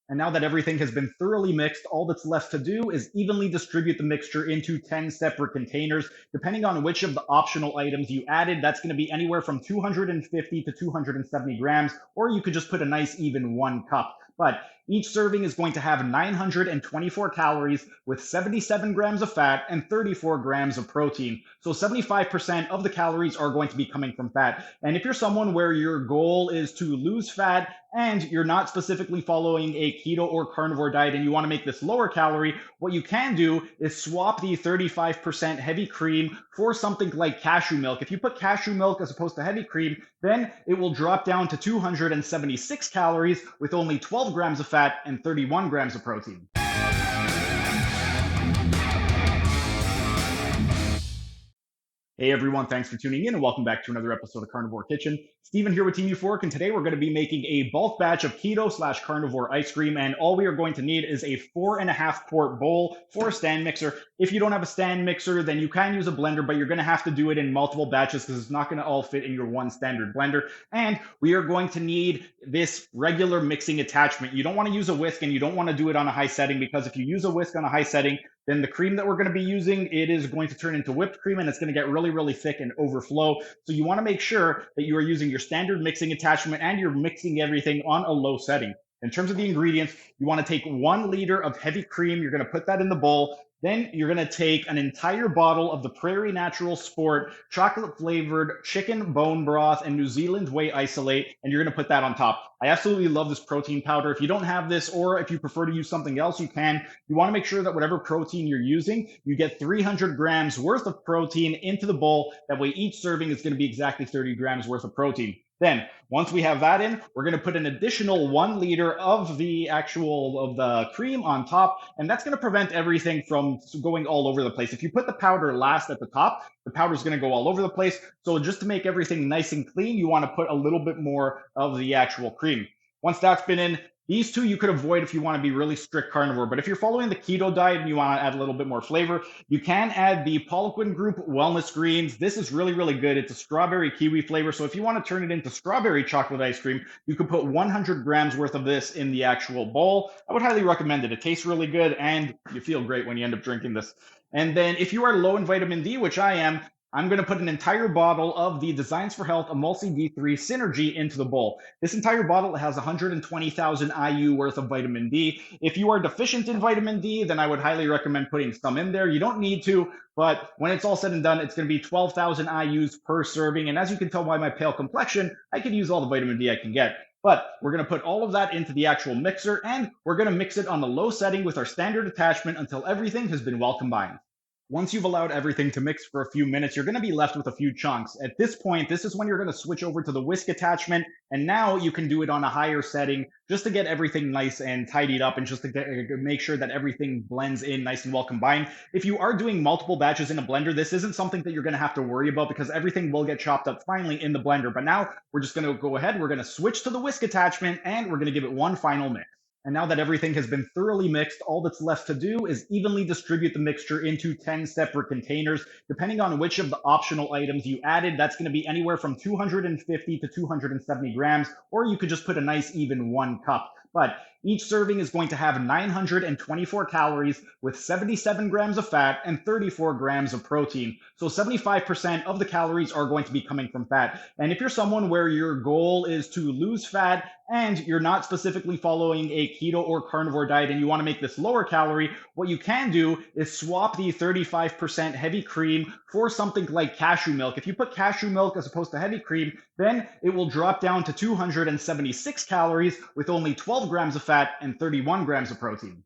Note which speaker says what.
Speaker 1: And now that everything has been thoroughly mixed, all that's left to do is evenly distribute the mixture into 10 separate containers. Depending on which of the optional items you added, that's going to be anywhere from 250 to 270 grams, or you could just put a nice even 1 cup. But each serving is going to have 924 calories with 77 grams of fat and 34 grams of protein. So 75% of the calories are going to be coming from fat. And if you're someone where your goal is to lose fat and you're not specifically following a keto or carnivore diet and you want to make this lower calorie, what you can do is swap the 35% heavy cream for something like cashew milk. If you put cashew milk as opposed to heavy cream, then it will drop down to 276 calories with only 12 grams of fat and 31 grams of protein. Hey everyone, thanks for tuning in and welcome back to another episode of Carnivore Kitchen. Steven here with Team Euphoric, and today we're going to be making a bulk batch of keto slash carnivore ice cream, and all we are going to need is a 4.5 quart bowl for a stand mixer. If you don't have a stand mixer, then you can use a blender, but you're going to have to do it in multiple batches because it's not going to all fit in your one standard blender. And we are going to need this regular mixing attachment. You don't want to use a whisk and you don't want to do it on a high setting, because if you use a whisk on a high setting, then the cream that we're going to be using, it is going to turn into whipped cream and it's going to get really, really thick and overflow. So you want to make sure that you are using your standard mixing attachment and you're mixing everything on a low setting. In terms of the ingredients, you want to take 1 liter of heavy cream. You're going to put that in the bowl. Then you're going to take an entire bottle of the Prairie Natural Sport chocolate flavored chicken bone broth and New Zealand whey isolate, and you're going to put that on top. I absolutely love this protein powder. If you don't have this, or if you prefer to use something else, you can. You want to make sure that whatever protein you're using, you get 300 grams worth of protein into the bowl. That way each serving is going to be exactly 30 grams worth of protein. Then, once we have that in, we're going to put an additional 1 liter of the cream on top, and that's going to prevent everything from going all over the place. If you put the powder last at the top, the powder is going to go all over the place. So just to make everything nice and clean, you want to put a little bit more of the actual cream. Once that's been in, these two you could avoid if you want to be really strict carnivore. But if you're following the keto diet and you want to add a little bit more flavor, you can add the Poliquin Group Wellness Greens. This is really, really good. It's a strawberry kiwi flavor. So if you want to turn it into strawberry chocolate ice cream, you can put 100 grams worth of this in the actual bowl. I would highly recommend it. It tastes really good and you feel great when you end up drinking this. And then if you are low in vitamin D, which I am, I'm going to put an entire bottle of the Designs for Health Emulsi D3 Synergy into the bowl. This entire bottle has 120,000 IU worth of vitamin D. If you are deficient in vitamin D, then I would highly recommend putting some in there. You don't need to, but when it's all said and done, it's going to be 12,000 IUs per serving. And as you can tell by my pale complexion, I could use all the vitamin D I can get. But we're going to put all of that into the actual mixer, and we're going to mix it on the low setting with our standard attachment until everything has been well combined. Once you've allowed everything to mix for a few minutes, you're going to be left with a few chunks. At this point, this is when you're going to switch over to the whisk attachment, and now you can do it on a higher setting just to get everything nice and tidied up and just to make sure that everything blends in nice and well combined. If you are doing multiple batches in a blender, this isn't something that you're going to have to worry about because everything will get chopped up finally in the blender. But now we're just going to go ahead, we're going to switch to the whisk attachment, and we're going to give it one final mix. And now that everything has been thoroughly mixed, all that's left to do is evenly distribute the mixture into 10 separate containers. Depending on which of the optional items you added, that's going to be anywhere from 250 to 270 grams, or you could just put a nice even 1 cup. But each serving is going to have 924 calories with 77 grams of fat and 34 grams of protein. So 75% of the calories are going to be coming from fat. And if you're someone where your goal is to lose fat and you're not specifically following a keto or carnivore diet and you want to make this lower calorie, what you can do is swap the 35% heavy cream for something like cashew milk. If you put cashew milk as opposed to heavy cream, then it will drop down to 276 calories with only 12 grams of fat and 31 grams of protein.